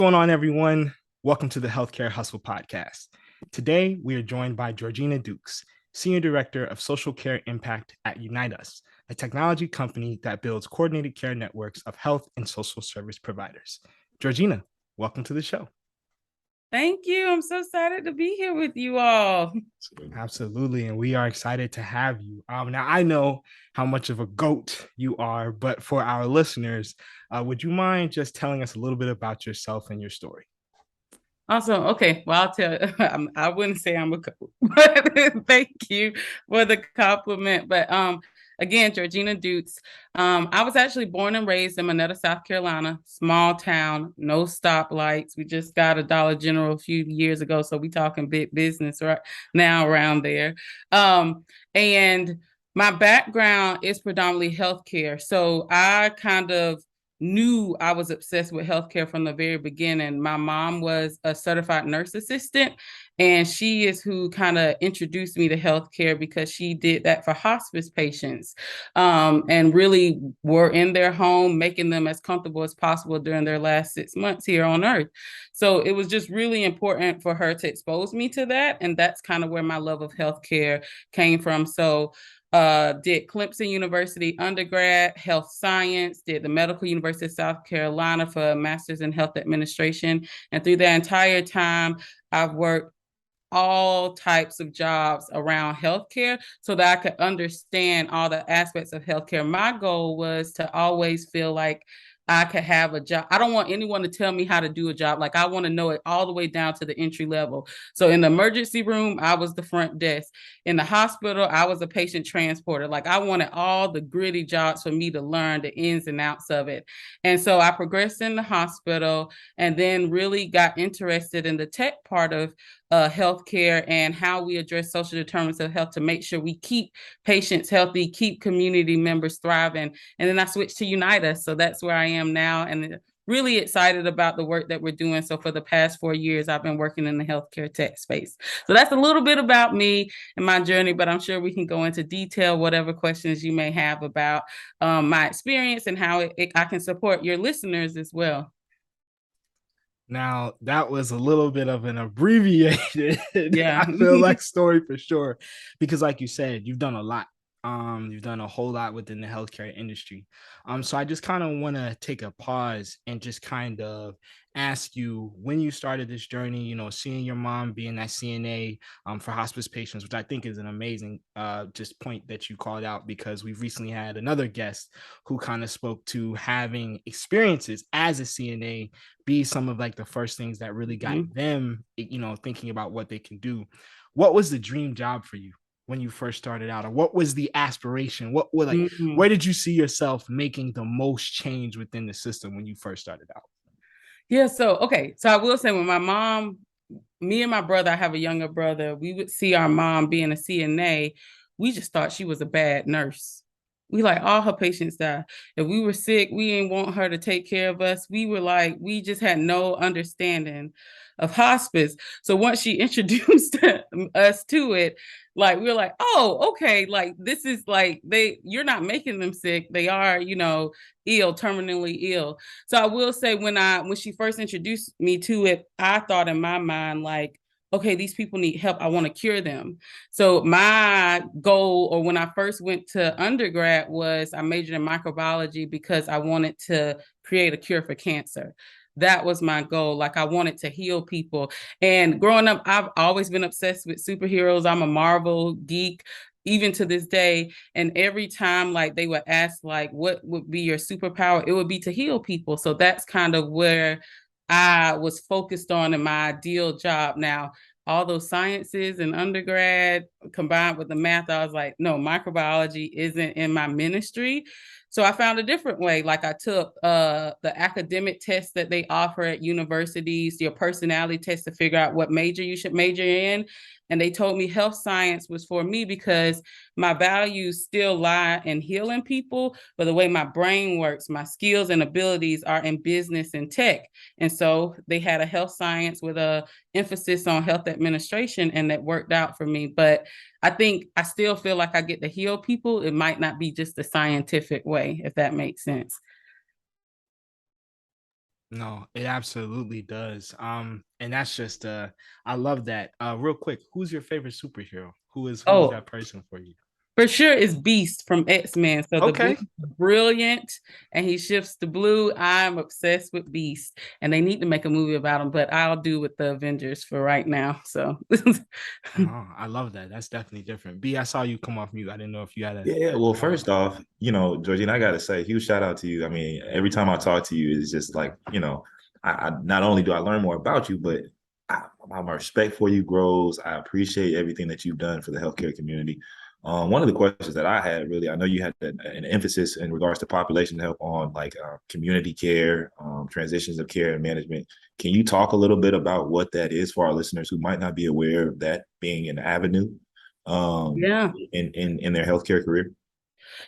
What's going on, everyone? Welcome to the Healthcare Hustle Podcast. Today, we are joined by Georgina Dukes, Senior Director of Social Care Impact at Unite Us, a technology company that builds coordinated care networks of health and social service providers. Georgina, welcome to the show. Thank you. I'm so excited to be here with you all. Absolutely. And we are excited to have you. Now, I know how much of a GOAT you are, but for our listeners, would you mind just telling us a little bit about yourself and your story? Awesome. Okay. Well, I'll tell you, I wouldn't say I'm a coach, but thank you for the compliment. But again, Georgina Dukes. I was actually born and raised in Monetta, South Carolina, small town, no stoplights. We just got a Dollar General a few years ago, so we talking big business right now around there. And my background is predominantly healthcare, so I kind of knew I was obsessed with healthcare from the very beginning. My mom was a certified nurse assistant, and she is who kind of introduced me to healthcare because she did that for hospice patients, and really were in their home, making them as comfortable as possible during their last 6 months here on earth. So it was just really important for her to expose me to that. And that's kind of where my love of healthcare came from. So did Clemson University undergrad, health science, did the Medical University of South Carolina for a master's in health administration. And through that entire time, I've worked all types of jobs around healthcare so that I could understand all the aspects of healthcare. My goal was to always feel like I could have a job. I don't want anyone to tell me how to do a job. Like, I want to know it all the way down to the entry level. So in the emergency room, I was the front desk. In the hospital, I was a patient transporter. Like, I wanted all the gritty jobs for me to learn the ins and outs of it. And so I progressed in the hospital and then really got interested in the tech part of healthcare and how we address social determinants of health to make sure we keep patients healthy, keep community members thriving. And then I switched to Unite Us. So that's where I am now, and really excited about the work that we're doing. So for the past 4 years, I've been working in the healthcare tech space. So that's a little bit about me and my journey, but I'm sure we can go into detail, whatever questions you may have about my experience and how I can support your listeners as well. Now, that was a little bit of an abbreviated, Yeah. I feel like, story for sure. Because, like you said, you've done a lot. You've done a whole lot within the healthcare industry. So I just kind of want to take a pause and just kind of ask you when you started this journey, seeing your mom being that CNA for hospice patients, which I think is an amazing just point that you called out, because we've recently had another guest who kind of spoke to having experiences as a CNA be some of like the first things that really got Mm-hmm. them, thinking about what they can do. What was the dream job for you when you first started out, or what was the aspiration? What were like, Mm-hmm. where did you see yourself making the most change within the system when you first started out? Yeah, so okay. So I will say when my mom, me and my brother, I have a younger brother, we would see our mom being a CNA, we just thought she was a bad nurse. We like all her patients die. If we were sick, we didn't want her to take care of us. We were like, we just had no understanding of hospice. So once she introduced us to it, like we were like, oh, okay, like this is like you're not making them sick. They are, ill, terminally ill. So I will say when she first introduced me to it, I thought in my mind like, okay, these people need help. I want to cure them. So my goal, or when I first went to undergrad, was I majored in microbiology because I wanted to create a cure for cancer. That was my goal. Like, I wanted to heal people. And growing up, I've always been obsessed with superheroes. I'm a Marvel geek even to this day. And every time like they would ask like what would be your superpower, it would be to heal people. So that's kind of where I was focused on in my ideal job. Now, all those sciences in undergrad combined with the math, I was like, no, microbiology isn't in my ministry. So I found a different way. Like, I took the academic tests that they offer at universities, your personality test to figure out what major you should major in. And they told me health science was for me because my values still lie in healing people, but the way my brain works, my skills and abilities are in business and tech. And so they had a health science with a emphasis on health administration, and that worked out for me. But I think I still feel like I get to heal people. It might not be just the scientific way, if that makes sense. No, it absolutely does. And that's just I love that. Real quick, who's your favorite superhero? Who is Oh, that person for you? for sure it's Beast from X-Men. So the blue Okay. is brilliant and he shifts to blue. I'm obsessed with Beast and they need to make a movie about him, but I'll do with the Avengers for right now. So Oh, I love that. That's definitely different. B, I saw you come off mute. I didn't know if you had a Yeah, well, follow up. first off, Georgina, I gotta say, huge shout out to you. I mean, every time I talk to you, it's just like, I not only do I learn more about you, but my respect for you grows. I appreciate everything that you've done for the healthcare community. One of the questions that I had really, I know you had an emphasis in regards to population health on like community care, transitions of care and management. Can you talk a little bit about what that is for our listeners who might not be aware of that being an avenue? yeah. In their healthcare career?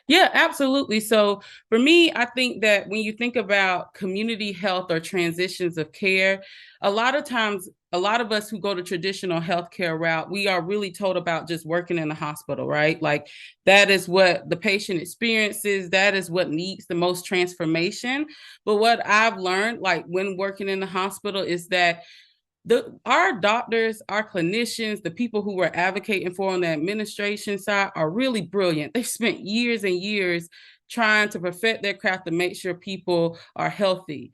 Yeah, absolutely. So for me, I think that when you think about community health or transitions of care, a lot of times, a lot of us who go the traditional healthcare route, we are really told about just working in the hospital, right? Like that is what the patient experiences, that is what needs the most transformation. But what I've learned, like when working in the hospital, is that our doctors, our clinicians, the people who we're advocating for on the administration side are really brilliant. They've spent years and years trying to perfect their craft to make sure people are healthy.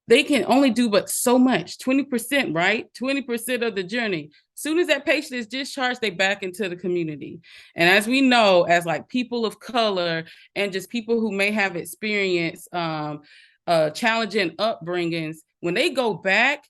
They can only do but so much, 20%, right? 20% of the journey. Soon as that patient is discharged, they back into the community. And as we know, as like people of color and just people who may have experienced challenging upbringings, when they go back,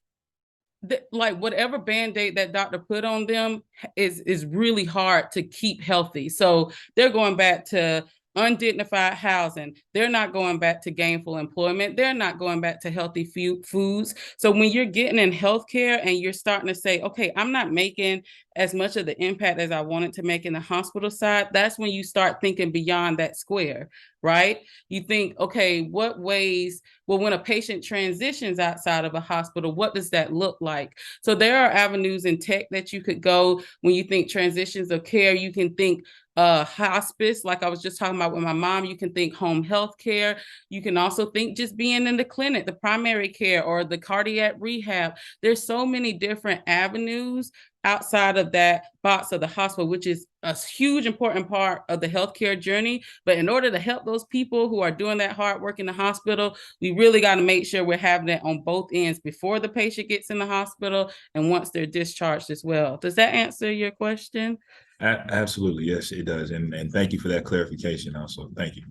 like whatever band-aid that doctor put on them is really hard to keep healthy. So they're going back to undignified housing. They're not going back to gainful employment. They're not going back to healthy foods. So when you're getting in healthcare and you're starting to say, okay, I'm not making as much of the impact as I wanted to make in the hospital side, that's when you start thinking beyond that square, right? You think, okay, what ways, well, when a patient transitions outside of a hospital, what does that look like? So there are avenues in tech that you could go. When you think transitions of care, you can think hospice, like I was just talking about with my mom. You can think home health care. You can also think just being in the clinic, the primary care or the cardiac rehab. There's so many different avenues outside of that box of the hospital, which is a huge important part of the healthcare journey. But in order to help those people who are doing that hard work in the hospital, we really got to make sure we're having it on both ends before the patient gets in the hospital and once they're discharged as well. Does that answer your question? Absolutely, yes, it does. And thank you for that clarification also. Thank you.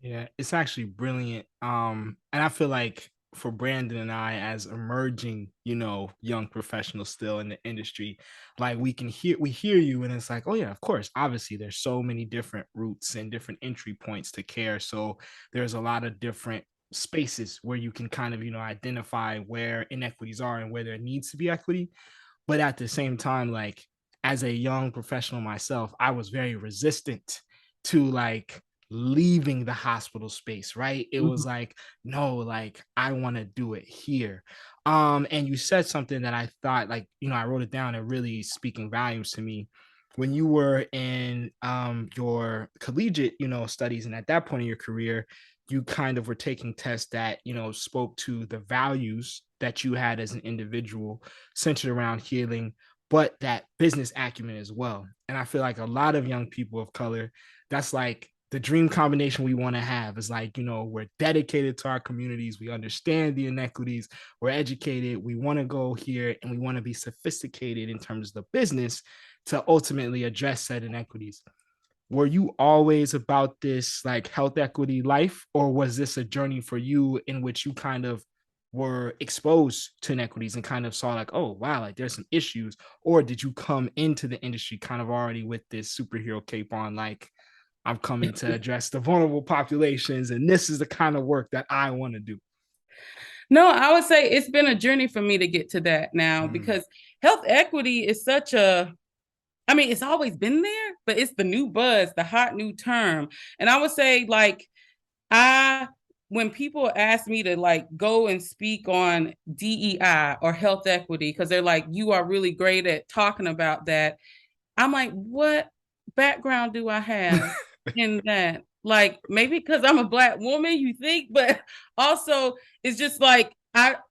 Yeah, it's actually brilliant. And I feel like for Brandon and I, as emerging, young professionals still in the industry, like we hear you, and it's like, oh yeah, of course. Obviously, there's so many different routes and different entry points to care. So there's a lot of different spaces where you can kind of, identify where inequities are and where there needs to be equity. But at the same time, like as a young professional myself, I was very resistant to like leaving the hospital space, right? It was like, no, like I want to do it here. And you said something that I thought, like, I wrote it down and really speaking values to me. When you were in your collegiate, studies, and at that point in your career, you kind of were taking tests that, spoke to the values that you had as an individual centered around healing, but that business acumen as well. And I feel like a lot of young people of color, that's like the dream combination we want to have is like, we're dedicated to our communities. We understand the inequities. We're educated. We want to go here and we want to be sophisticated in terms of the business to ultimately address said inequities. Were you always about this like health equity life, or was this a journey for you in which you kind of were exposed to inequities and kind of saw like, oh wow, like there's some issues? Or did you come into the industry kind of already with this superhero cape on, like I'm coming to address the vulnerable populations and this is the kind of work that I want to do? No, I would say it's been a journey for me to get to that now Mm. because health equity is such a, I mean, it's always been there, but it's the new buzz, the hot new term. And I would say, like, I, when people ask me to like go and speak on DEI or health equity, because they're like, you are really great at talking about that. I'm like, what background do I have in that? like maybe because I'm a Black woman, you think, but also it's just like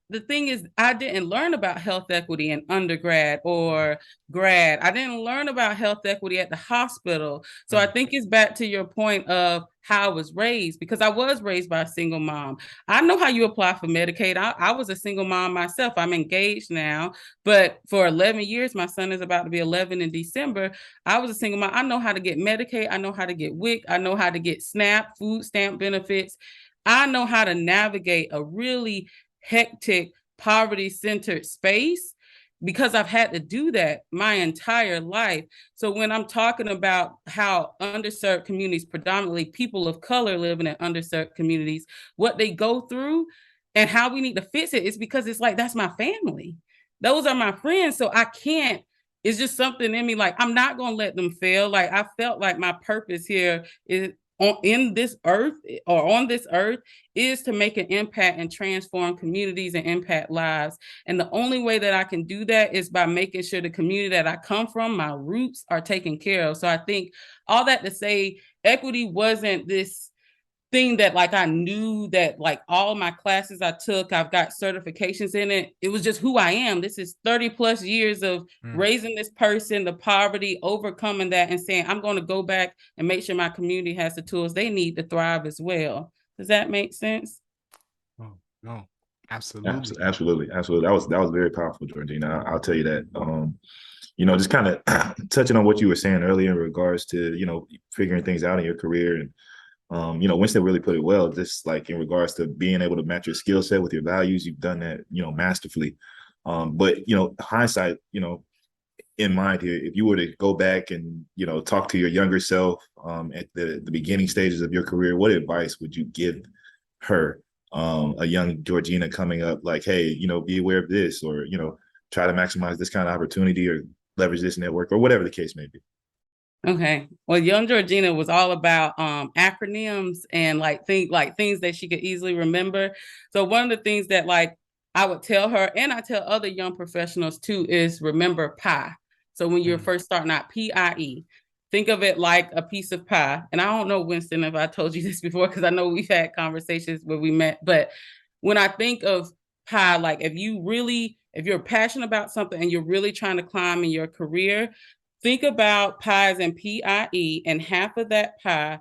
the thing is, I didn't learn about health equity in undergrad or grad. I didn't learn about health equity at the hospital. So I think it's back to your point of how I was raised, because I was raised by a single mom. I know how you apply for Medicaid. I was a single mom myself. I'm engaged now, but for 11 years, my son is about to be 11 in December. I was a single mom. I know how to get Medicaid. I know how to get WIC. I know how to get SNAP, food stamp benefits. I know how to navigate a really hectic, poverty-centered space because I've had to do that my entire life. So when I'm talking about how underserved communities, predominantly people of color living in underserved communities, what they go through and how we need to fix it, is because it's like, that's my family. Those are my friends. So I can't, it's just something in me, like, I'm not going to let them fail. Like, I felt like my purpose here is in this earth, or on this earth, is to make an impact and transform communities and impact lives. And the only way that I can do that is by making sure the community that I come from, my roots, are taken care of. So I think all that to say, equity wasn't this thing that like I knew that like all my classes I took, I've got certifications in it. It was just who I am. This is 30 plus years of raising this person, the poverty, overcoming that, and saying, I'm going to go back and make sure my community has the tools they need to thrive as well. Does that make sense? Oh, no, absolutely. Absolutely. That was very powerful, Georgina. I'll tell you that. Just kind of touching on what you were saying earlier in regards to, figuring things out in your career. And Winston really put it well, just like in regards to being able to match your skill set with your values. You've done that, masterfully. But hindsight, in mind here, if you were to go back and, talk to your younger self at the beginning stages of your career, what advice would you give her, a young Georgina coming up, like, hey, be aware of this, or, try to maximize this kind of opportunity, or leverage this network, or whatever the case may be? Okay. Well, young Georgina was all about acronyms and things that she could easily remember. So one of the things that like I would tell her, and I tell other young professionals too, is remember pie. So when you're first starting out, PIE, think of it like a piece of pie. And I don't know, Winston, if I told you this before, because I know we've had conversations where we met, but when I think of pie, like if you're passionate about something and you're really trying to climb in your career, think about pies and PIE, and half of that pie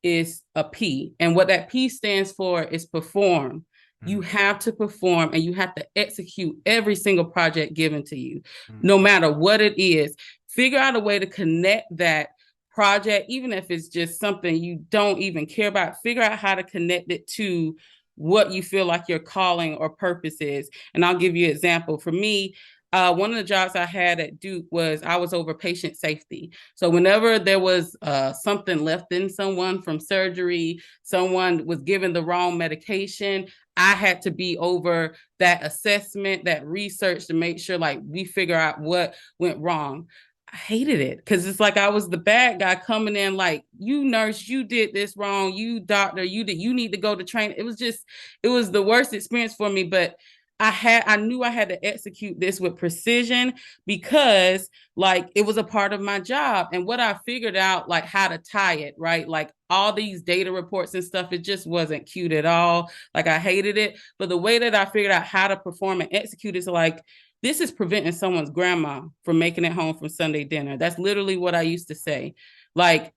is a P. And what that P stands for is perform. You have to perform, and you have to execute every single project given to you, no matter what it is. Figure out a way to connect that project, even if it's just something you don't even care about. Figure out how to connect it to what you feel like your calling or purpose is. And I'll give you an example. For me, one of the jobs I had at Duke was I was over patient safety. So whenever there was something left in someone from surgery, someone was given the wrong medication, I had to be over that assessment, that research, to make sure like we figure out what went wrong. I hated it because it's like I was the bad guy coming in like, you nurse, you did this wrong, you doctor, you need to go to training. It was the worst experience for me, but I knew I had to execute this with precision because like it was a part of my job. And what I figured out, like how to tie it, right? Like all these data reports and stuff, it just wasn't cute at all. Like I hated it. But the way that I figured out how to perform and execute is like, this is preventing someone's grandma from making it home from Sunday dinner. That's literally what I used to say. Like,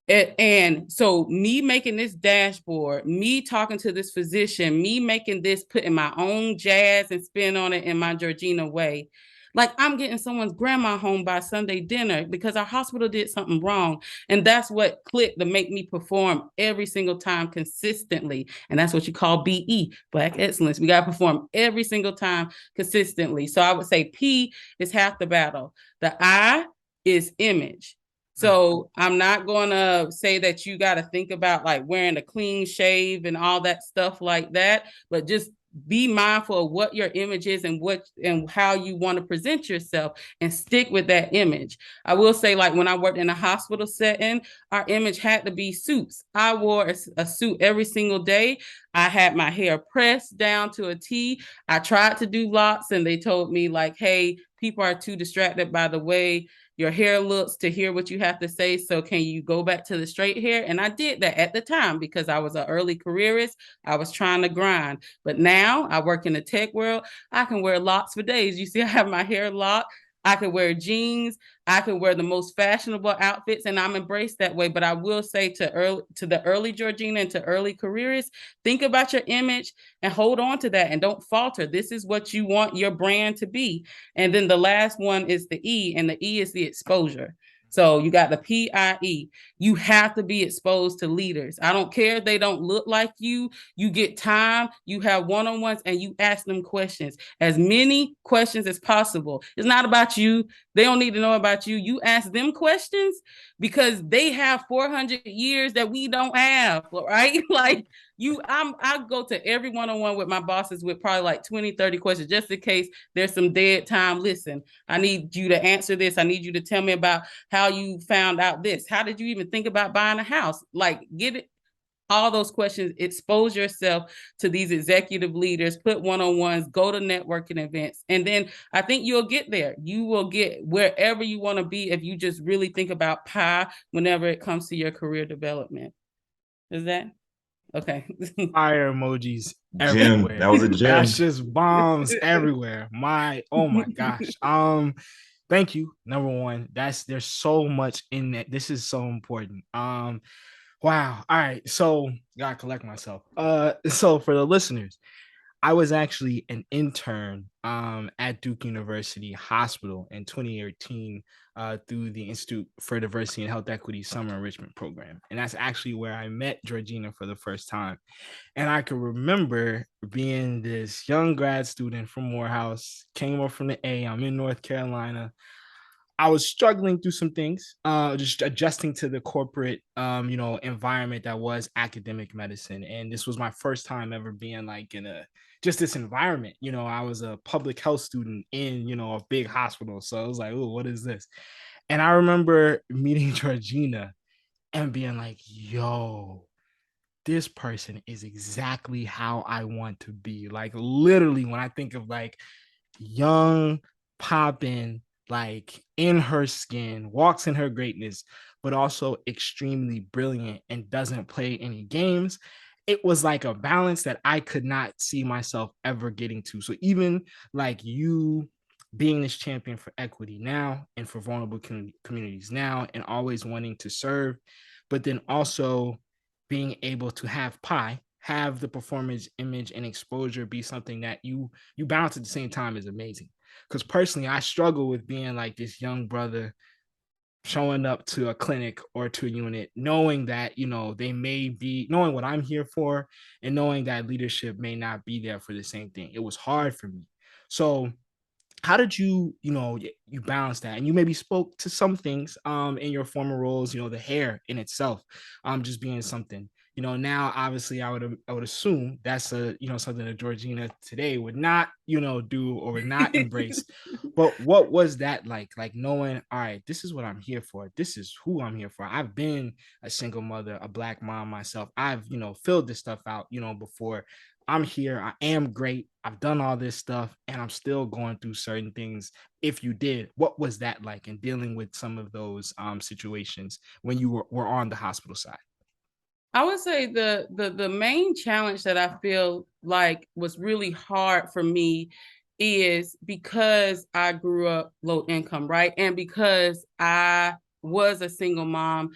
and so me making this dashboard, me talking to this physician, me making this, putting my own jazz and spin on it in my Georgina way, like I'm getting someone's grandma home by Sunday dinner because our hospital did something wrong. And that's what clicked to make me perform every single time consistently. And that's what you call BE, Black Excellence. We got to perform every single time consistently. So I would say P is half the battle. The I is image. So I'm not going to say that you got to think about like wearing a clean shave and all that stuff like that, but just be mindful of what your image is and how you want to present yourself and stick with that image. I will say, like when I worked in a hospital setting, our image had to be suits. I wore a suit every single day. I had my hair pressed down to a T. I tried to do locks and they told me like, hey, people are too distracted by the way your hair looks to hear what you have to say. So can you go back to the straight hair? And I did that at the time because I was an early careerist. I was trying to grind. But now I work in the tech world. I can wear locks for days. You see, I have my hair locked. I can wear jeans. I can wear the most fashionable outfits, and I'm embraced that way. But I will say to the early Georgina and to early careerists, think about your image and hold on to that and don't falter. This is what you want your brand to be. And then the last one is the E, and the E is the exposure. So you got the PIE. You have to be exposed to leaders. I don't care if they don't look like you. You get time, you have one-on-ones, and you ask them questions. As many questions as possible. It's not about you. They don't need to know about you. You ask them questions because they have 400 years that we don't have, right? Like I go to every one-on-one with my bosses with probably like 20, 30 questions, just in case there's some dead time. Listen, I need you to answer this. I need you to tell me about how you found out this. How did you even think about buying a house? Like, get it. All those questions, expose yourself to these executive leaders, put one-on-ones, go to networking events. And then I think you'll get there. You will get wherever you want to be if you just really think about pie whenever it comes to your career development. Is that? Okay. Fire emojis Gem. everywhere. That was a gem. That's just bombs everywhere. Oh my gosh. Thank you. Number one, there's so much in that. This is so important. Wow. All right. So gotta collect myself. So for the listeners, I was actually an intern at Duke University Hospital in 2018 through the Institute for Diversity and Health Equity Summer Enrichment Program. And that's actually where I met Georgina for the first time. And I can remember being this young grad student from Morehouse, came up from the A. I'm in North Carolina. I was struggling through some things, just adjusting to the corporate, environment that was academic medicine. And this was my first time ever being like in just this environment. I was a public health student in, a big hospital. So I was like, oh, what is this? And I remember meeting Georgina and being like, yo, this person is exactly how I want to be. Like literally when I think of like young, popping, like in her skin, walks in her greatness, but also extremely brilliant and doesn't play any games. It was like a balance that I could not see myself ever getting to. So even like you being this champion for equity now and for vulnerable communities now and always wanting to serve, but then also being able to have the performance image and exposure be something that you balance at the same time is amazing. Because personally, I struggle with being like this young brother showing up to a clinic or to a unit, knowing that, they may be knowing what I'm here for and knowing that leadership may not be there for the same thing. It was hard for me. So how did you balance that? And you maybe spoke to some things in your former roles, the hair in itself just being something, now obviously I would assume that's something that Georgina today would not do or would not embrace. But what was that like knowing, all right, this is what I'm here for, this is who I'm here for. I've been a single mother, a Black mom myself. I've filled this stuff out before. I'm here. I am great. I've done all this stuff and I'm still going through certain things. If you did, what was that like in dealing with some of those situations when you were on the hospital side? I would say the main challenge that I feel like was really hard for me is because I grew up low income, right? And because I was a single mom,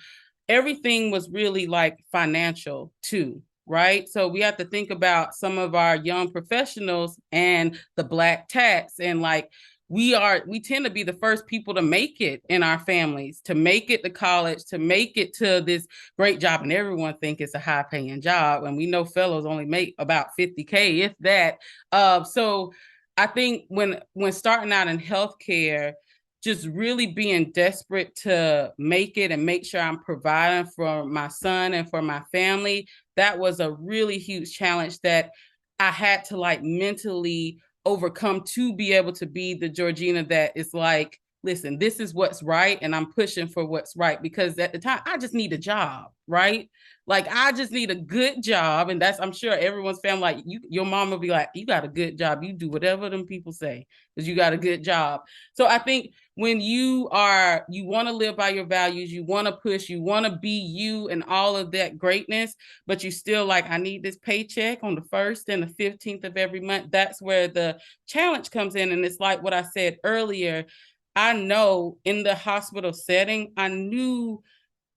everything was really like financial too, right? So we have to think about some of our young professionals and the Black tax and like we tend to be the first people to make it in our families, to make it to college, to make it to this great job. And everyone think it's a high paying job. And we know fellows only make about 50K, if that. So I think when starting out in healthcare, just really being desperate to make it and make sure I'm providing for my son and for my family, that was a really huge challenge that I had to like mentally overcome to be able to be the Georgina that is like, listen, this is what's right. And I'm pushing for what's right. Because at the time, I just need a job, right? Like, I just need a good job. And that's, I'm sure everyone's family, like, your mom will be like, you got a good job. You do whatever them people say because you got a good job. So I think when you want to live by your values, you want to push, you want to be you and all of that greatness, but you still like, I need this paycheck on the 1st and the 15th of every month. That's where the challenge comes in. And it's like what I said earlier. I know in the hospital setting, I knew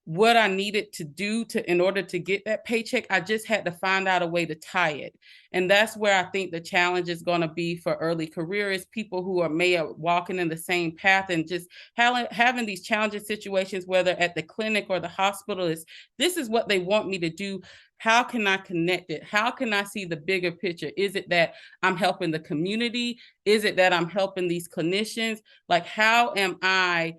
what I needed to do in order to get that paycheck. I just had to find out a way to tie it. And that's where I think the challenge is going to be for early careerists, people who are walking in the same path and just having these challenging situations, whether at the clinic or the hospital. This is what they want me to do. How can I connect it? How can I see the bigger picture? Is it that I'm helping the community? Is it that I'm helping these clinicians? Like, how am I,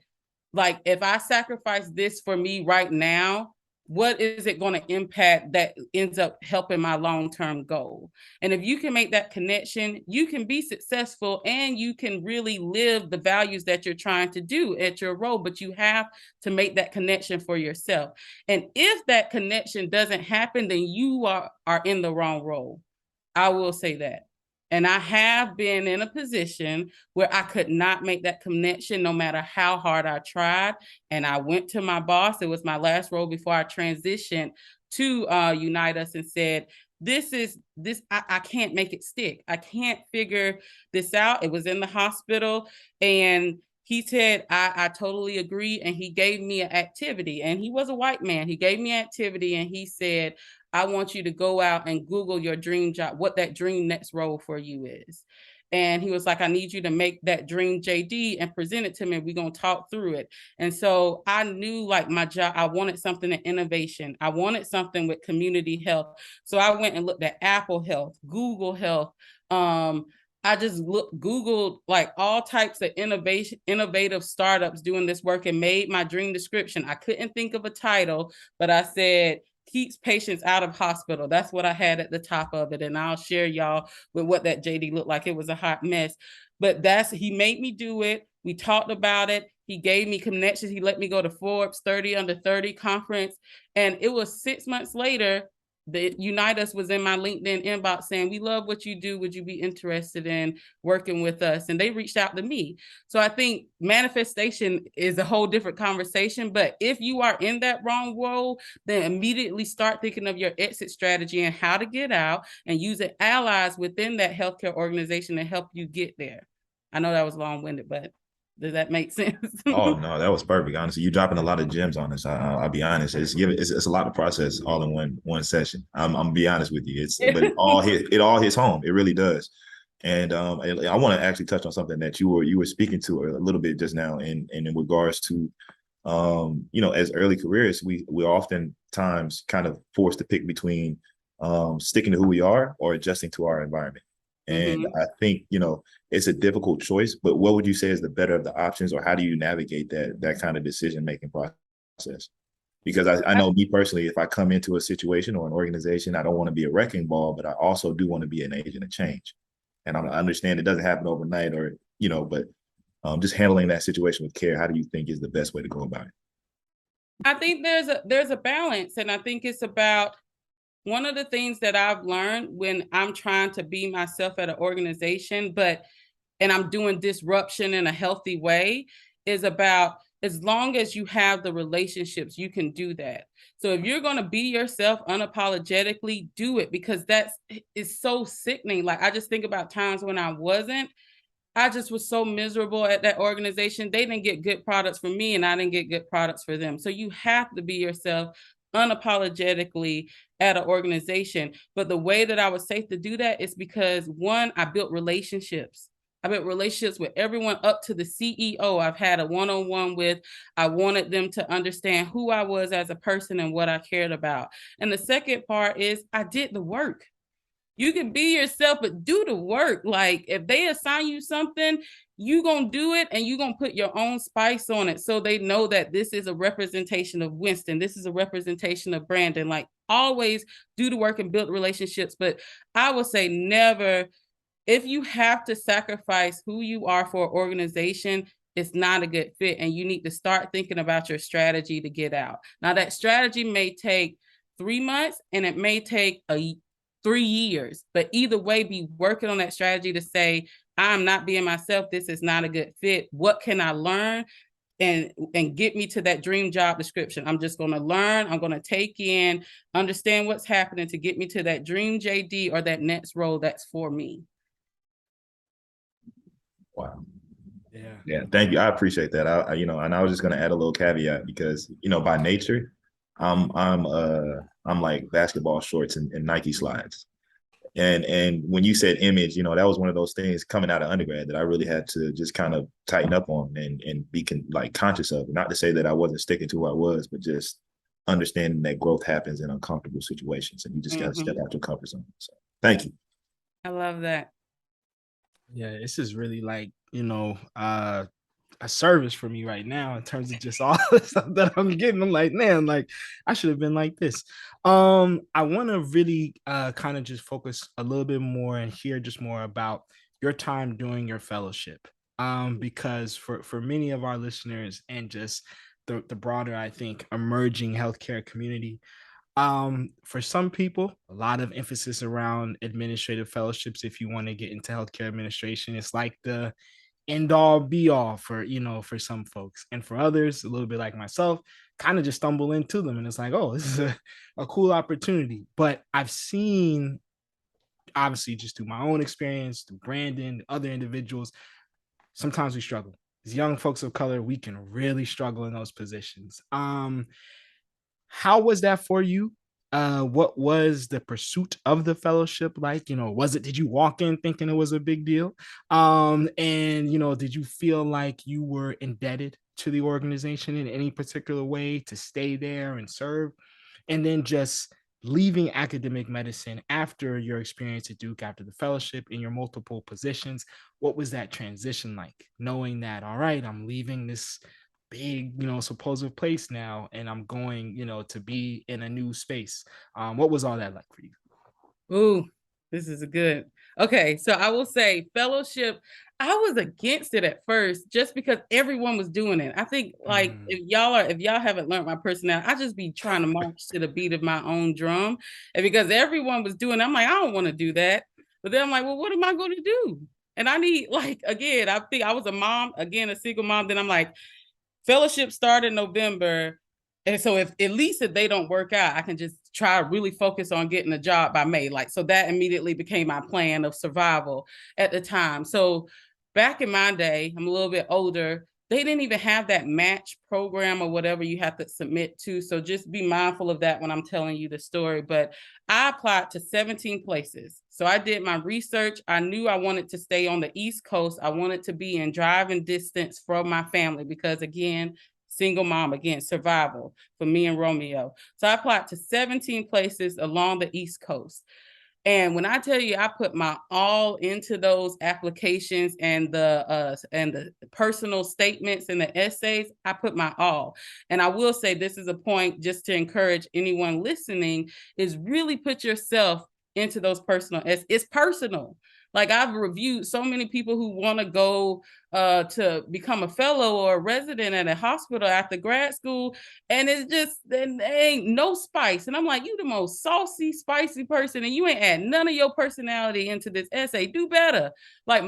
like, if I sacrifice this for me right now, what is it going to impact that ends up helping my long-term goal? And if you can make that connection, you can be successful and you can really live the values that you're trying to do at your role, but you have to make that connection for yourself. And if that connection doesn't happen, then you are in the wrong role. I will say that. And I have been in a position where I could not make that connection no matter how hard I tried. And I went to my boss. It was my last role before I transitioned to Unite Us, and said, I can't make it stick. I can't figure this out. It was in the hospital. And he said, I totally agree. And he gave me an activity. And he was a white man. He gave me an activity and he said, I want you to go out and Google your dream job, what that dream next role for you is. And he was like, I need you to make that dream JD and present it to me. We're going to talk through it. And so I knew, like, my job, I wanted something in innovation. I wanted something with community health. So I went and looked at Apple Health, Google Health. I just Googled like all types of innovative startups doing this work and made my dream description. I couldn't think of a title, but I said, keeps patients out of hospital. That's what I had at the top of it. And I'll share y'all with what that JD looked like. It was a hot mess, but he made me do it. We talked about it. He gave me connections. He let me go to Forbes 30 Under 30 conference. And it was 6 months later, the Unite Us was in my LinkedIn inbox saying, we love what you do. Would you be interested in working with us? And they reached out to me. So I think manifestation is a whole different conversation. But if you are in that wrong role, then immediately start thinking of your exit strategy and how to get out, and using allies within that healthcare organization to help you get there. I know that was long-winded, but does that make sense? Oh no, that was perfect. Honestly, you're dropping a lot of gems on us. I'll be honest. It's a lot to process all in one session. I'm be honest with you. But it all hits home. It really does. And I want to actually touch on something that you were speaking to a little bit just now, in regards to, as early careers, we're oftentimes kind of forced to pick between sticking to who we are or adjusting to our environment. And I think, it's a difficult choice, but what would you say is the better of the options, or how do you navigate that kind of decision-making process? Because I know me personally, if I come into a situation or an organization, I don't want to be a wrecking ball, but I also do want to be an agent of change. And I understand it doesn't happen overnight, but just handling that situation with care, how do you think is the best way to go about it? I think there's a balance. And I think it's about, one of the things that I've learned when I'm trying to be myself at an organization, and I'm doing disruption in a healthy way, is about, as long as you have the relationships, you can do that. So if you're going to be yourself unapologetically, do it, because it's so sickening. Like, I just think about times when I just was so miserable at that organization. They didn't get good products from me and I didn't get good products for them. So you have to be yourself unapologetically at an organization. But the way that I was safe to do that is because, one, I built relationships. I built relationships with everyone up to the CEO I've had a one-on-one with. I wanted them to understand who I was as a person and what I cared about. And the second part is, I did the work. You can be yourself, but do the work. Like, if they assign you something, you're going to do it, and you're going to put your own spice on it, so they know that this is a representation of Winston. This is a representation of Brandon. Like, always do the work and build relationships. But I would say never, if you have to sacrifice who you are for an organization, it's not a good fit. And you need to start thinking about your strategy to get out. Now, that strategy may take 3 months, and it may take 3 years. But either way, be working on that strategy to say, I'm not being myself. This is not a good fit. What can I learn? And get me to that dream job description. I'm just going to learn. I'm going to take in, understand what's happening to get me to that dream JD or that next role that's for me. Wow. Yeah. Yeah. Thank you. I appreciate that. And I was just going to add a little caveat because, by nature, I'm like basketball shorts and Nike slides. And when you said image, that was one of those things coming out of undergrad that I really had to just kind of tighten up on and be conscious of. Not to say that I wasn't sticking to who I was, but just understanding that growth happens in uncomfortable situations, and you just got to step out your comfort zone. So, thank you. I love that. Yeah, this is really like, a service for me right now in terms of just all the stuff that I'm getting. I'm like, man, like I should have been like this. I want to really kind of just focus a little bit more and hear just more about your time doing your fellowship. Because for many of our listeners and just the broader, I think, emerging healthcare community, for some people, a lot of emphasis around administrative fellowships. If you want to get into healthcare administration, it's like the end all be all for some folks, and for others a little bit like myself, kind of just stumble into them and it's like, oh, this is a cool opportunity. But I've seen, obviously just through my own experience, through Brandon, other individuals, sometimes we struggle as young folks of color. We can really struggle in those positions. How was that for you? What was the pursuit of the fellowship like? Did you walk in thinking it was a big deal? And did you feel like you were indebted to the organization in any particular way to stay there and serve? And then just leaving academic medicine after your experience at Duke, after the fellowship in your multiple positions, what was that transition like? Knowing that, all right, I'm leaving this big, supposed place now, and I'm going, to be in a new space. What was all that like for you? Ooh, this is a good. Okay, so I will say fellowship, I was against it at first just because everyone was doing it. I think like if y'all haven't learned my personality, I just be trying to march to the beat of my own drum. And because everyone was doing it, I'm like, I don't want to do that. But then I'm like, well, what am I going to do? And I need, like, again, I think I was a mom, again, a single mom. Then I'm like, fellowship started in November. And so if they don't work out, I can just try to really focus on getting a job by May. Like, so that immediately became my plan of survival at the time. So back in my day, I'm a little bit older, they didn't even have that match program or whatever you have to submit to. So just be mindful of that when I'm telling you the story. But I applied to 17 places. So I did my research. I knew I wanted to stay on the East Coast. I wanted to be in driving distance from my family because, again, single mom, again, survival for me and Romeo. So I applied to 17 places along the East Coast. And when I tell you, I put my all into those applications and the personal statements and the essays. I put my all. And I will say this is a point just to encourage anyone listening: is really put yourself into those personal. It's personal. Like, I've reviewed so many people who want to go to become a fellow or a resident at a hospital after grad school, and it's just, there ain't no spice. And I'm like, you the most saucy, spicy person, and you ain't add none of your personality into this essay. Do better. Like,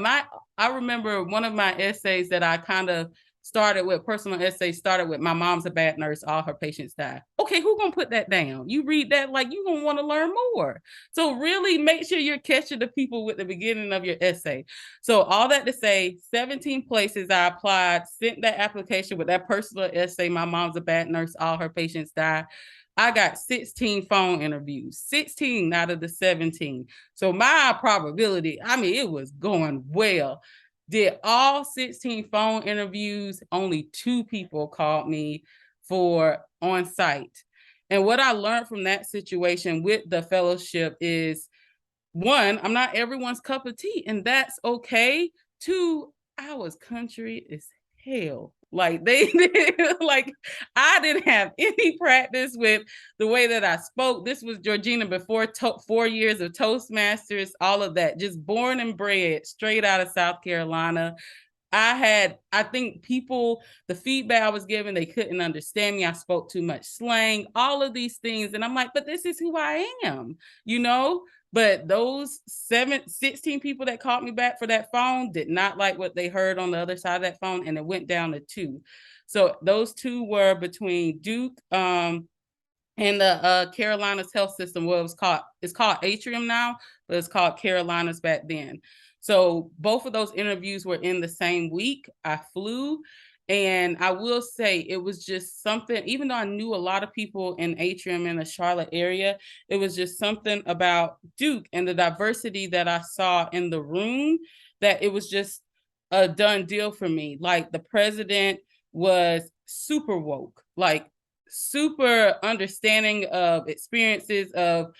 I remember one of my essays that I kind of started with, personal essay, started with, my mom's a bad nurse, all her patients die. Okay, who gonna put that down? You read that, like, you gonna want to learn more. So really make sure you're catching the people with the beginning of your essay. So all that to say, 17 places I applied, sent that application with that personal essay, my mom's a bad nurse, all her patients die. I got 16 phone interviews, 16 out of the 17. So my probability, I mean, it was going well. Did all 16 phone interviews, only 2 people called me for on-site. And what I learned from that situation with the fellowship is, 1, I'm not everyone's cup of tea, and that's okay. 2, I was country as hell. Like, like, I didn't have any practice with the way that I spoke. This was Georgina before 4 years of Toastmasters, all of that. Just born and bred straight out of South Carolina. I think people, the feedback I was given, they couldn't understand me. I spoke too much slang, all of these things. And I'm like, but this is who I am, you know? But those 16 people that called me back for that phone did not like what they heard on the other side of that phone. And it went down to 2. So those 2 were between Duke, and the Carolinas Health System. Well, it's called Atrium now, but it's called Carolinas back then. So both of those interviews were in the same week. I flew, and I will say it was just something, even though I knew a lot of people in Atrium in the Charlotte area, it was just something about Duke and the diversity that I saw in the room, that it was just a done deal for me. Like, the president was super woke, like super understanding of experiences of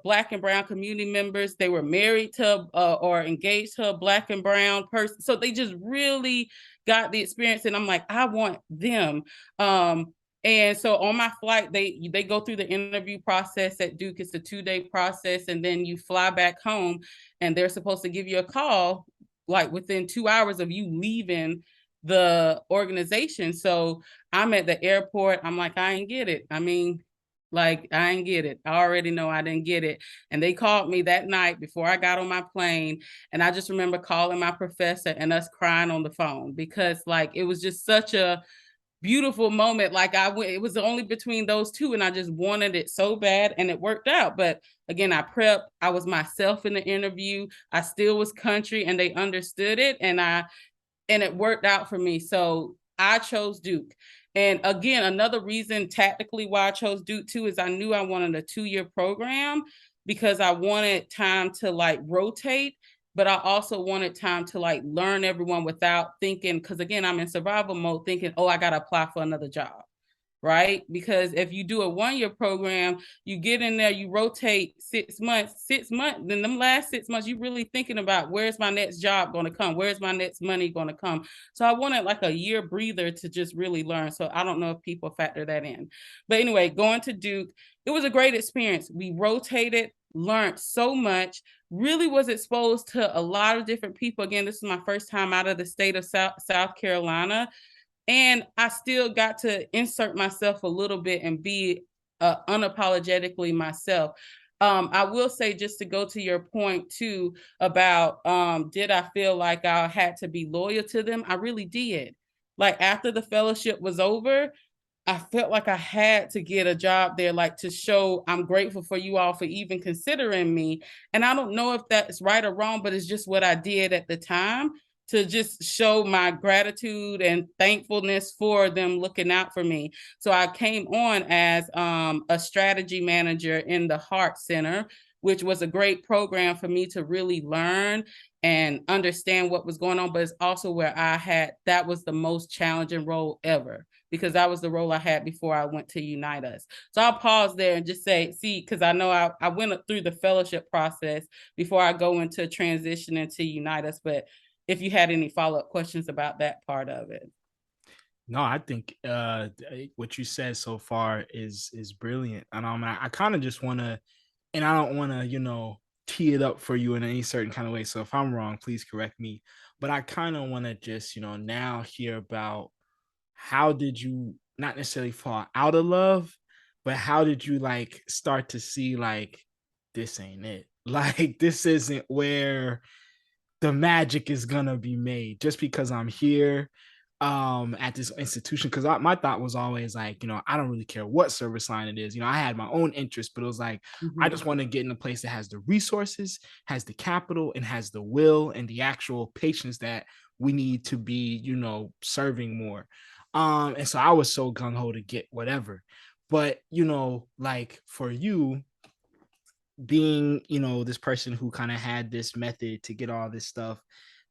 Black and brown community members. They were married to or engaged to a Black and brown person, so they just really got the experience. And I'm like, I want them. And so on my flight, they go through the interview process at Duke. It's a 2-day process, and then you fly back home, and they're supposed to give you a call like within 2 hours of you leaving the organization. So I'm at the airport. I'm like, I ain't get it. I mean, like, I ain't get it. I already know I didn't get it. And they called me that night before I got on my plane. And I just remember calling my professor and us crying on the phone, because like, it was just such a beautiful moment. Like, it was only between those 2, and I just wanted it so bad, and it worked out. But again, I prepped. I was myself in the interview. I still was country, and they understood it. And it worked out for me. So I chose Duke. And again, another reason tactically why I chose Duke too is I knew I wanted a 2-year program, because I wanted time to like rotate, but I also wanted time to like learn everyone without thinking, because again, I'm in survival mode, thinking, oh, I got to apply for another job. Right? Because if you do a 1-year program, you get in there, you rotate 6 months, then them last 6 months, you really thinking about, where's my next job going to come? Where's my next money going to come? So I wanted like a year breather to just really learn. So I don't know if people factor that in. But anyway, going to Duke, it was a great experience. We rotated, learned so much, really was exposed to a lot of different people. Again, this is my first time out of the state of South Carolina. And I still got to insert myself a little bit and be unapologetically myself. I will say, just to go to your point too about did I feel like I had to be loyal to them? I really did. Like, after the fellowship was over, I felt like I had to get a job there, like, to show I'm grateful for you all for even considering me. And I don't know if that's right or wrong, but it's just what I did at the time, to just show my gratitude and thankfulness for them looking out for me. So I came on as a strategy manager in the Heart Center, which was a great program for me to really learn and understand what was going on. But it's also where that was the most challenging role ever, because that was the role I had before I went to Unite Us. So I'll pause there and just say, see, because I know I went through the fellowship process before I go into transition into Unite Us. But if you had any follow-up questions about that part of it. No, I think what you said so far is brilliant. And I kind of just want to, and I don't want to, tee it up for you in any certain kind of way. So if I'm wrong, please correct me. But I kind of want to just, now hear about, how did you not necessarily fall out of love, but how did you like start to see like, this ain't it? Like, this isn't where the magic is gonna be made just because I'm here at this institution. Because my thought was always like, I don't really care what service line it is. I had my own interest, but it was like, I just want to get in a place that has the resources, has the capital, and has the will and the actual patience that we need to be, serving more. And so I was so gung-ho to get whatever. But like, for you, being this person who kind of had this method to get all this stuff,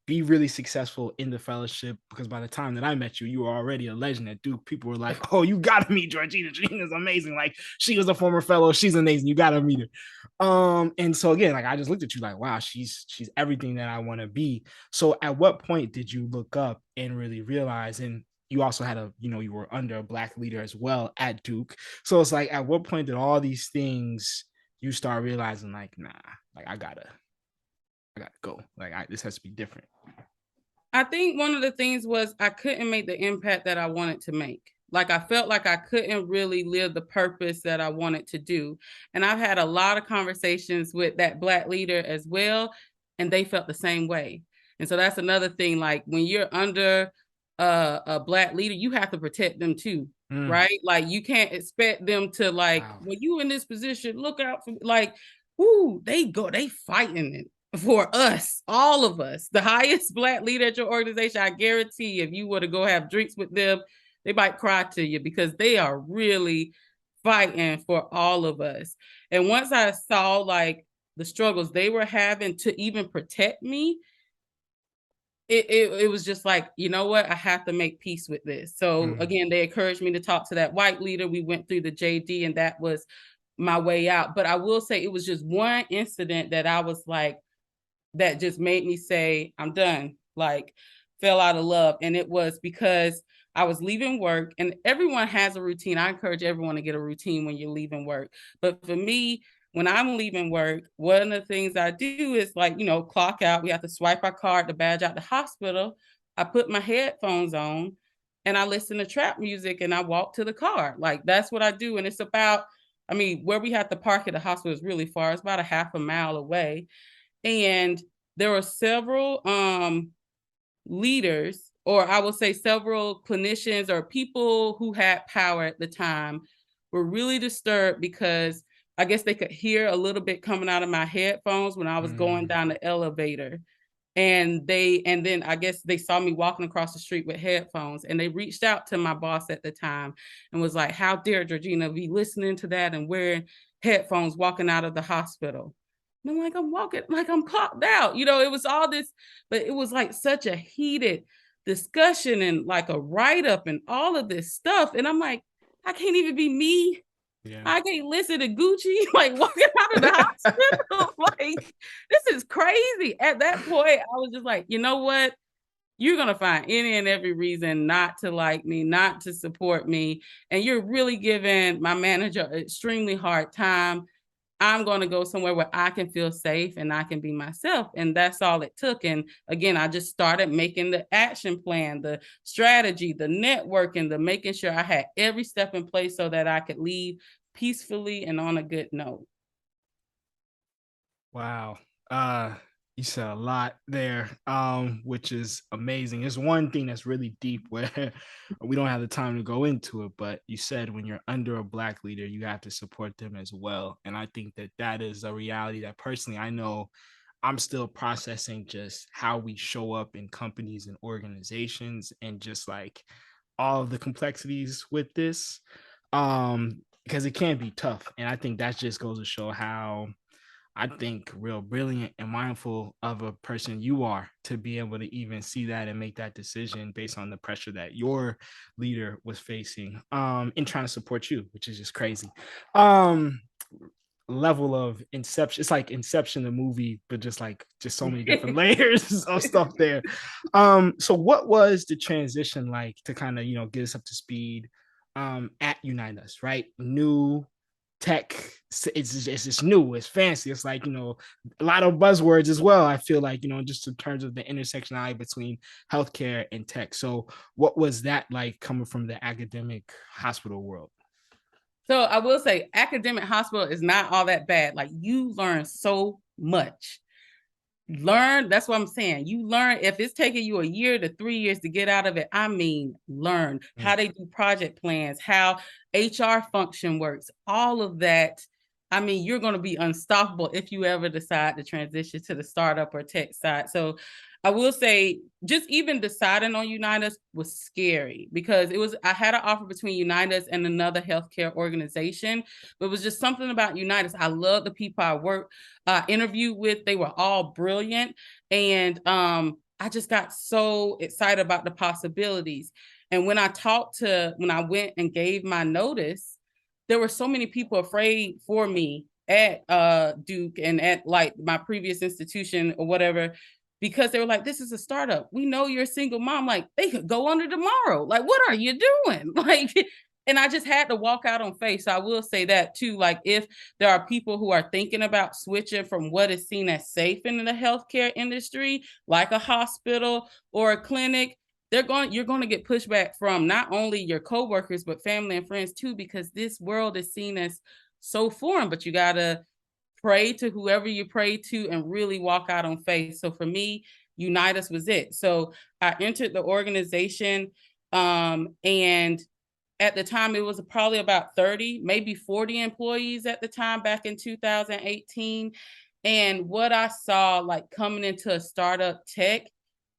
be really successful in the fellowship, because by the time that I met you, you were already a legend at Duke. People were like, oh, you gotta meet Georgina. Georgina's amazing. Like, she was a former fellow, she's amazing, you gotta meet her. And so again, like, I just looked at you like, wow, she's everything that I want to be. So at what point did you look up and really realize, and you also had you were under a Black leader as well at Duke, so it's like, at what point did all these things you start realizing like, nah, like, I gotta go. Like, this has to be different? I think one of the things was I couldn't make the impact that I wanted to make. Like I felt like I couldn't really live the purpose that I wanted to do. And I've had a lot of conversations with that Black leader as well, and they felt the same way. And so that's another thing. Like when you're under a Black leader, you have to protect them too, right? Like you can't expect them to like, Wow. when you in this position, look out for like, ooh, they fighting it for us, all of us. The highest Black leader at your organization, I guarantee if you were to go have drinks with them, they might cry to you because they are really fighting for all of us. And once I saw like the struggles they were having to even protect me, it was just like, you know what, I have to make peace with this. So again, they encouraged me to talk to that white leader. We went through the JD, and that was my way out. But I will say it was just one incident that I was like, that just made me say, I'm done, like fell out of love. And it was because I was leaving work, and everyone has a routine. I encourage everyone to get a routine when you're leaving work. But for me, when I'm leaving work, one of the things I do is like, clock out. We have to swipe our card to badge out the hospital. I put my headphones on and I listen to trap music and I walk to the car. Like that's what I do. And it's about, where we have to park at the hospital is really far. It's about a half a mile away. And there were several leaders, or I will say several clinicians or people who had power at the time, were really disturbed because I guess they could hear a little bit coming out of my headphones when I was going down the elevator. And then I guess they saw me walking across the street with headphones, and they reached out to my boss at the time and was like, how dare Georgina be listening to that and wearing headphones walking out of the hospital? And I'm like, I'm walking, like I'm clocked out. It was all this, but it was like such a heated discussion and like a write-up and all of this stuff. And I'm like, I can't even be me. Yeah. I can't listen to Gucci like walking out of the hospital. Like, this is crazy. At that point, I was just like, you know what? You're going to find any and every reason not to like me, not to support me. And you're really giving my manager an extremely hard time. I'm going to go somewhere where I can feel safe and I can be myself. And that's all it took. And again, I just started making the action plan, the strategy, the networking, the making sure I had every step in place so that I could leave peacefully and on a good note. Wow. You said a lot there, which is amazing. There's one thing that's really deep where we don't have the time to go into it, but you said when you're under a Black leader, you have to support them as well. And I think that is a reality that personally I know I'm still processing, just how we show up in companies and organizations and just like all of the complexities with this. Because it can be tough. And I think that just goes to show how I think real brilliant and mindful of a person you are to be able to even see that and make that decision based on the pressure that your leader was facing in trying to support you, which is just crazy. Level of Inception, it's like Inception the movie, but just so many different layers of stuff there. So what was the transition like to kind of get us up to speed at Unite Us, right? New tech, it's just new, it's fancy, it's like a lot of buzzwords as well. I feel like just in terms of the intersectionality between healthcare and tech. So what was that like coming from the academic hospital world? So I will say academic hospital is not all that bad. Like you learn so much. That's what I'm saying. You learn, if it's taking you a year to 3 years to get out of it, learn how they do project plans, how HR function works, all of that. You're going to be unstoppable if you ever decide to transition to the startup or tech side. So I will say just even deciding on Unite Us was scary because I had an offer between Unite Us and another healthcare organization, but it was just something about Unite Us. I love the people I interviewed with. They were all brilliant. And I just got so excited about the possibilities. And when I went and gave my notice, there were so many people afraid for me at Duke and at like my previous institution or whatever, because they were like, this is a startup. We know you're a single mom. Like they could go under tomorrow. Like, what are you doing? Like, and I just had to walk out on faith. So I will say that too. Like, if there are people who are thinking about switching from what is seen as safe in the healthcare industry, like a hospital or a clinic, you're going to get pushback from not only your coworkers, but family and friends too, because this world is seen as so foreign. But you got to pray to whoever you pray to and really walk out on faith. So for me, Unite Us was it. So I entered the organization, and at the time, it was probably about 30, maybe 40 employees at the time back in 2018. And what I saw, like, coming into a startup tech,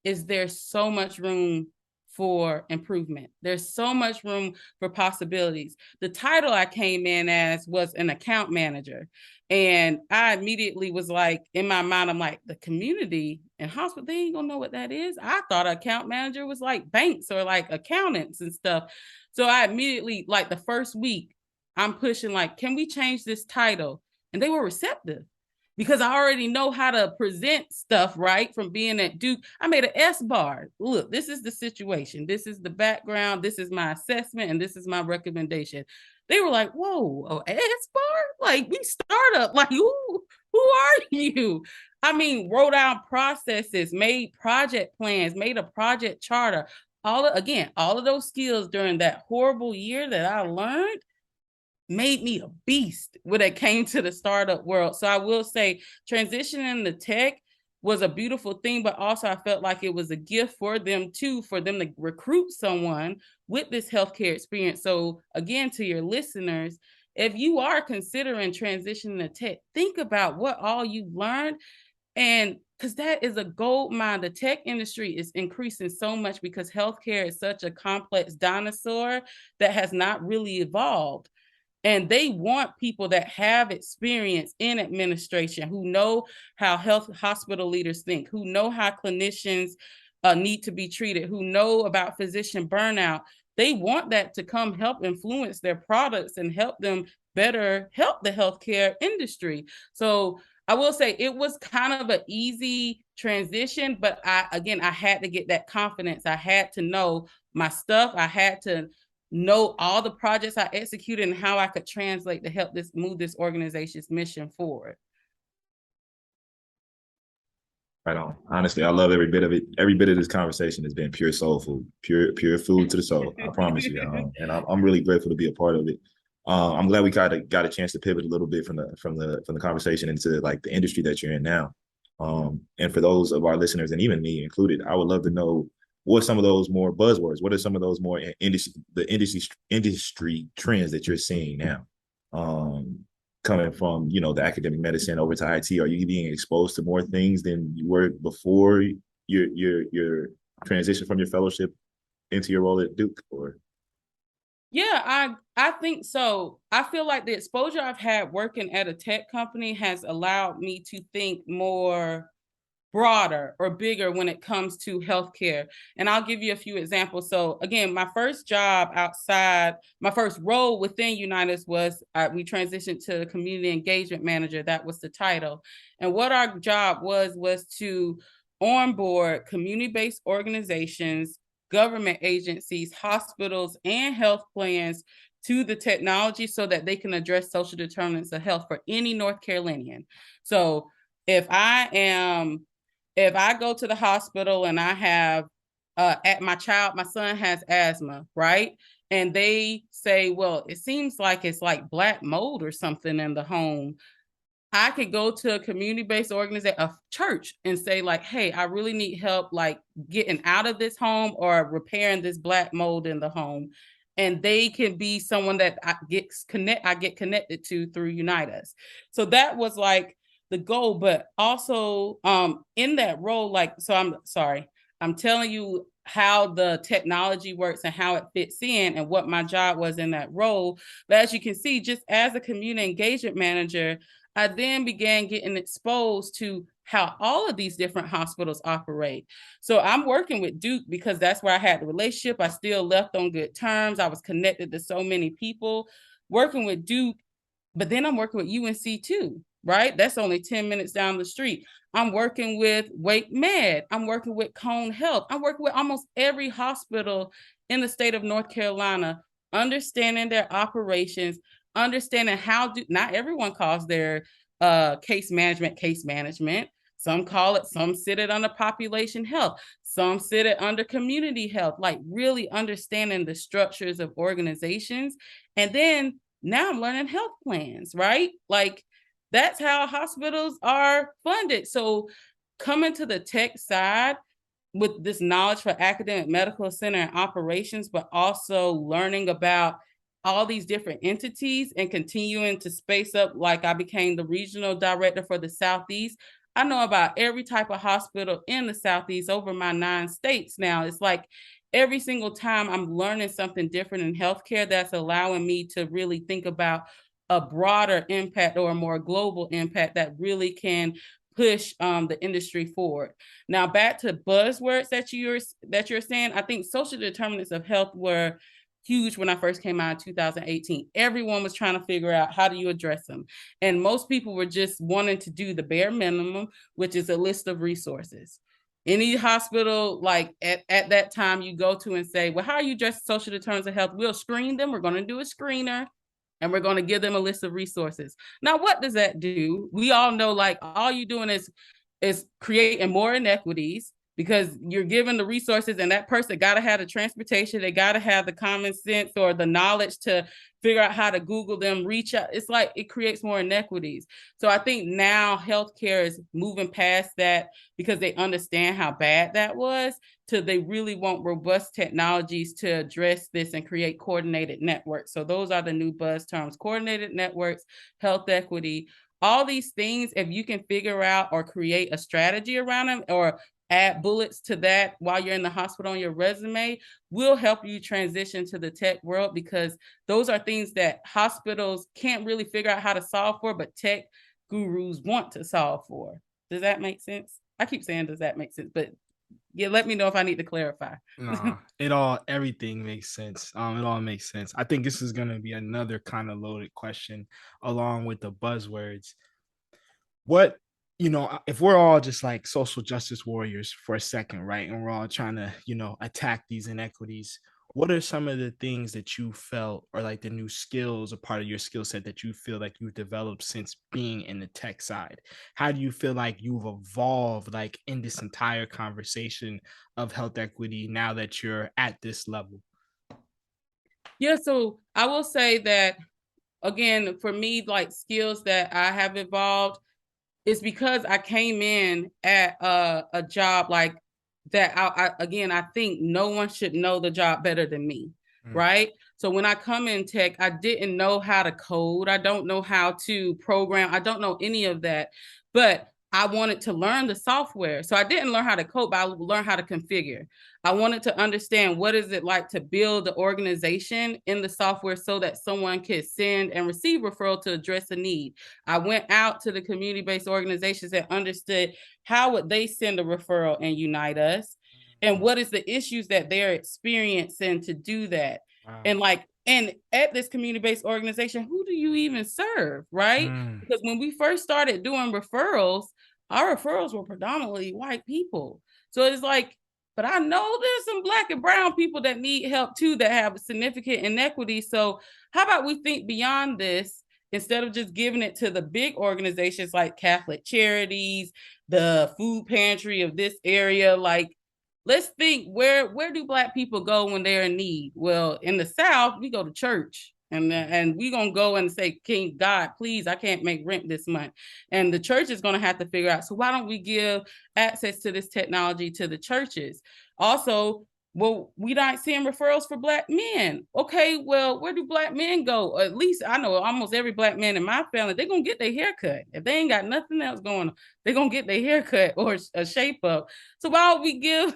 is there's so much room for improvement. There's so much room for possibilities. The title I came in as was an account manager. And I immediately was like, in my mind, I'm like, the community and hospital, they ain't gonna know what that is. I thought account manager was like banks or like accountants and stuff. So I immediately, like the first week, I'm pushing like, can we change this title? And they were receptive because I already know how to present stuff, right? From being at Duke, I made an S bar. Look, this is the situation. This is the background. This is my assessment. And this is my recommendation. They were like, whoa, an S bar? Like, we startup. Like, who are you? I mean, wrote out processes, made project plans, made a project charter. All of those skills during that horrible year that I learned made me a beast when it came to the startup world. So I will say transitioning to tech was a beautiful thing, but also I felt like it was a gift for them too, for them to recruit someone with this healthcare experience. So again, to your listeners, if you are considering transitioning to tech, think about what all you've learned, and because that is a gold mine. The tech industry is increasing so much because healthcare is such a complex dinosaur that has not really evolved. And they want people that have experience in administration, who know how health hospital leaders think, who know how clinicians need to be treated, who know about physician burnout. They want that to come help influence their products and help them better help the healthcare industry. So I will say it was kind of an easy transition, but I had to get that confidence. I had to know my stuff. I had to know all the projects I executed and how I could translate to help move this organization's mission forward. Right on. Honestly, I love every bit of it. Every bit of this conversation has been pure soul food, pure food to the soul. I promise you. And I'm really grateful to be a part of it. I'm glad we got a chance to pivot a little bit from the conversation into like the industry that you're in now. And for those of our listeners, and even me included, I would love to know what are some of those more buzzwords. What are some of those more industry trends that you're seeing now? Coming from the academic medicine over to IT, are you being exposed to more things than you were before your transition from your fellowship into your role at Duke? Or yeah, I think so. I feel like the exposure I've had working at a tech company has allowed me to think more broader or bigger when it comes to healthcare. And I'll give you a few examples. So again, my first role within Unitas was we transitioned to community engagement manager. That was the title. And what our job was to onboard community-based organizations, government agencies, hospitals, and health plans to the technology so that they can address social determinants of health for any North Carolinian. So if I go to the hospital and I have my son has asthma, right? And they say, well, it seems like it's like black mold or something in the home. I could go to a community-based organization, a church, and say like, hey, I really need help like getting out of this home or repairing this black mold in the home. And they can be someone that I get connected to through Unitas. So that was like the goal, but also in that role, like, so I'm telling you how the technology works and how it fits in and what my job was in that role. But as you can see, just as a community engagement manager, I then began getting exposed to how all of these different hospitals operate. So I'm working with Duke because that's where I had the relationship. I still left on good terms. I was connected to so many people working with Duke, but then I'm working with UNC too, right? That's only 10 minutes down the street. I'm working with Wake Med. I'm working with Cone Health. I'm working with almost every hospital in the state of North Carolina understanding their operations, understanding not everyone calls their case management. Some call it, some sit it under population health, some sit it under community health, like really understanding the structures of organizations. And then now I'm learning health plans, right? Like that's how hospitals are funded. So coming to the tech side with this knowledge for academic medical center and operations, but also learning about all these different entities and continuing to space up, like I became the regional director for the Southeast. I know about every type of hospital in the Southeast over my 9 states now. It's like every single time I'm learning something different in healthcare that's allowing me to really think about a broader impact or a more global impact that really can push the industry forward. Now, back to buzzwords that you're saying, I think social determinants of health were huge when I first came out in 2018. Everyone was trying to figure out how do you address them. And most people were just wanting to do the bare minimum, which is a list of resources. Any hospital, like at that time, you go to and say, well, how are you addressing social determinants of health? We'll screen them. We're going to do a screener and we're going to give them a list of resources. Now, what does that do? We all know, like, all you're doing is creating more inequities, because you're given the resources and that person got to have the transportation, they got to have the common sense or the knowledge to figure out how to Google them, reach out. It's like it creates more inequities. So I think now healthcare is moving past that because they understand how bad that was, to they really want robust technologies to address this and create coordinated networks. So those are the new buzz terms: coordinated networks, health equity, all these things. If you can figure out or create a strategy around them or add bullets to that while you're in the hospital on your resume, will help you transition to the tech world, because those are things that hospitals can't really figure out how to solve for, but tech gurus want to solve for. Does that make sense? I keep saying, does that make sense? But yeah, let me know if I need to clarify. Everything makes sense. It all makes sense. I think this is gonna be another kind of loaded question along with the buzzwords. What, if we're all just like social justice warriors for a second, right, and we're all trying to, attack these inequities, what are some of the things that you felt, or like the new skills, a part of your skill set that you feel like you've developed since being in the tech side? How do you feel like you've evolved, like in this entire conversation of health equity, now that you're at this level? Yeah, so I will say that, again, for me, like skills that I have evolved, it's because I came in at a job like that. I think no one should know the job better than me, right? So when I come in tech, I didn't know how to code. I don't know how to program. I don't know any of that, but I wanted to learn the software. So I didn't learn how to code, but I learned how to configure. I wanted to understand what is it like to build the organization in the software so that someone could send and receive referral to address a need. I went out to the community-based organizations and understood how would they send a referral and unite us, and what is the issues that they're experiencing to do that. Wow. And at this community-based organization, who do you even serve, right? Because when we first started doing referrals, our referrals were predominantly white people. So it's like, but I know there's some Black and brown people that need help too, that have significant inequity. So how about we think beyond this, instead of just giving it to the big organizations like Catholic Charities, the food pantry of this area? Like, let's think, where do Black people go when they're in need? Well, in the South, we go to church. And we're going to go and say, King God, please, I can't make rent this month. And the church is going to have to figure out, so why don't we give access to this technology to the churches? Also, well, we're not seeing referrals for Black men. Okay, well, where do Black men go? Or at least I know almost every Black man in my family, they're going to get their hair cut. If they ain't got nothing else going on, they're going to get their hair cut or a shape up. So why don't we give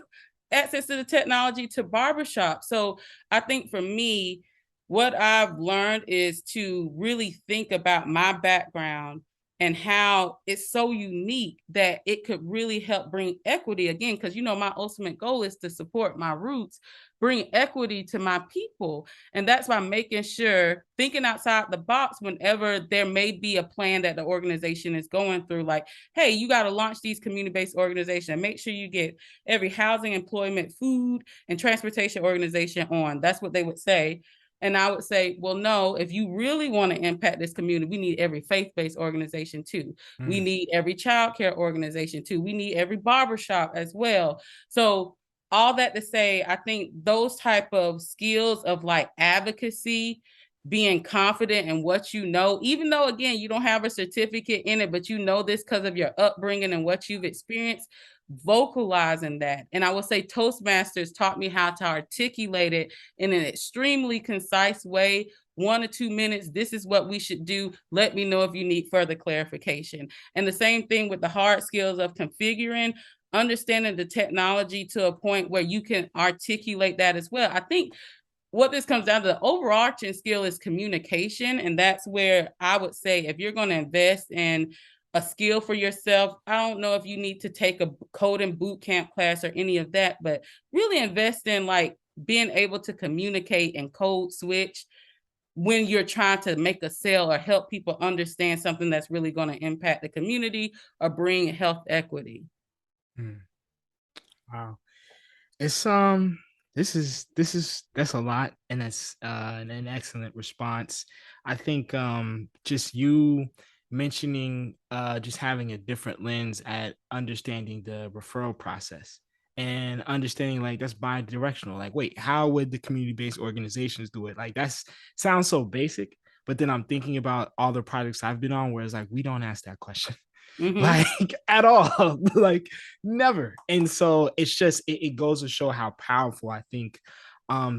access to the technology to barbershops? So I think for me, what I've learned is to really think about my background and how it's so unique that it could really help bring equity again. Because, my ultimate goal is to support my roots, bring equity to my people. And that's by making sure, thinking outside the box whenever there may be a plan that the organization is going through. Like, hey, you got to launch these community-based organizations. Make sure you get every housing, employment, food, and transportation organization on. That's what they would say. And I would say, well, no, if you really want to impact this community, we need every faith-based organization too. We need every childcare organization too. We need every barbershop as well. So all that to say, I think those type of skills of like advocacy, being confident in what you know, even though, again, you don't have a certificate in it, but you know this because of your upbringing and what you've experienced, vocalizing that. And I would say Toastmasters taught me how to articulate it in an extremely concise way. 1 or 2 minutes, this is what we should do. Let me know if you need further clarification. And the same thing with the hard skills of configuring, understanding the technology to a point where you can articulate that as well. I think what this comes down to, the overarching skill is communication. And that's where I would say, if you're going to invest in a skill for yourself, I don't know if you need to take a coding boot camp class or any of that, but really invest in like being able to communicate and code switch when you're trying to make a sale or help people understand something that's really going to impact the community or bring health equity. Wow. It's that's a lot, and that's an excellent response. I think just you mentioning just having a different lens at understanding the referral process and understanding like that's bi-directional. Like, wait, how would the community-based organizations do it? Like that's sounds so basic, but then I'm thinking about all the projects I've been on where it's like we don't ask that question. Like at all, like never. And so it's just it goes to show how powerful I think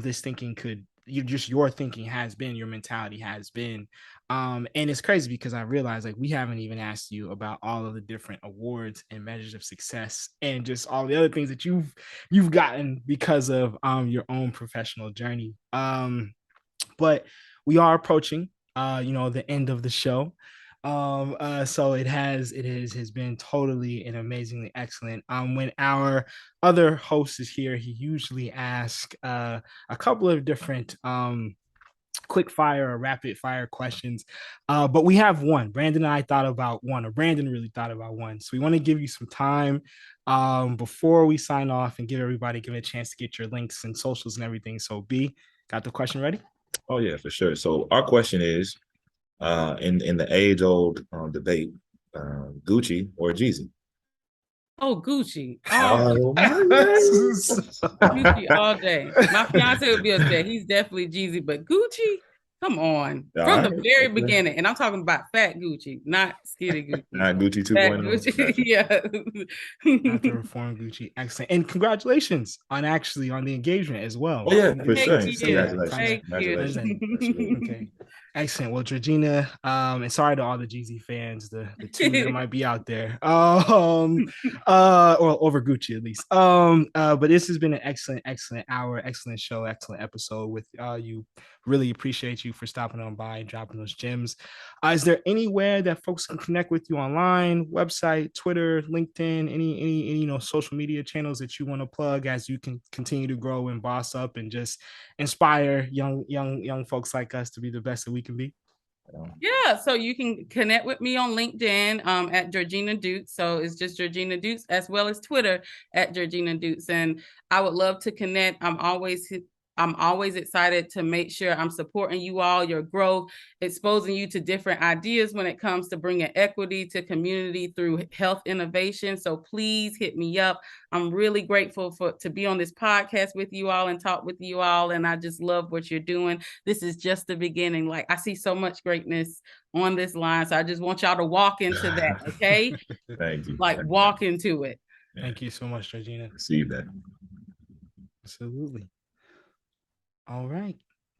this thinking could your thinking has been, your mentality has been. And it's crazy because I realized like we haven't even asked you about all of the different awards and measures of success and just all the other things that you've gotten because of your own professional journey. But we are approaching the end of the show. So it has been totally and amazingly excellent. When our other host is here, he usually asks a couple of different quick fire or rapid fire questions, but we have one. Brandon and I thought about one, or Brandon really thought about one, so we want to give you some time before we sign off and give a chance to get your links and socials and everything. So B, got the question ready? Oh yeah, for sure. So our question is, in the age-old debate, Gucci or Jeezy? Oh, Gucci. Oh my Gucci all day. My fiance would be upset. He's definitely Jeezy, but Gucci, come on. From the very beginning. And I'm talking about fat Gucci, not skinny Gucci. Not Gucci 2.0. Fat Gucci. Yeah. Not the reform Gucci. Excellent. And congratulations on the engagement as well. Oh yeah, for sure. Thank you. Okay. Excellent. Well, Georgina, and sorry to all the Jeezy fans, the two that might be out there, or over Gucci at least. But this has been an excellent hour, excellent show, excellent episode with you. Really appreciate you for stopping on by and dropping those gems. Is there anywhere that folks can connect with you online, website, Twitter, LinkedIn, any social media channels that you want to plug as you can continue to grow and boss up and just inspire young folks like us to be the best that we can be? Yeah, so you can connect with me on LinkedIn at Georgina Dukes. So it's just Georgina Dukes, as well as Twitter at Georgina Dukes. And I would love to connect. I'm always excited to make sure I'm supporting you all, your growth, exposing you to different ideas when it comes to bringing equity to community through health innovation. So please hit me up. I'm really grateful to be on this podcast with you all and talk with you all. And I just love what you're doing. This is just the beginning. Like, I see so much greatness on this line. So I just want y'all to walk into that. Okay. Thank you. Like, walk into it. Yeah. Thank you so much, Georgina. Receive that. Absolutely. All right.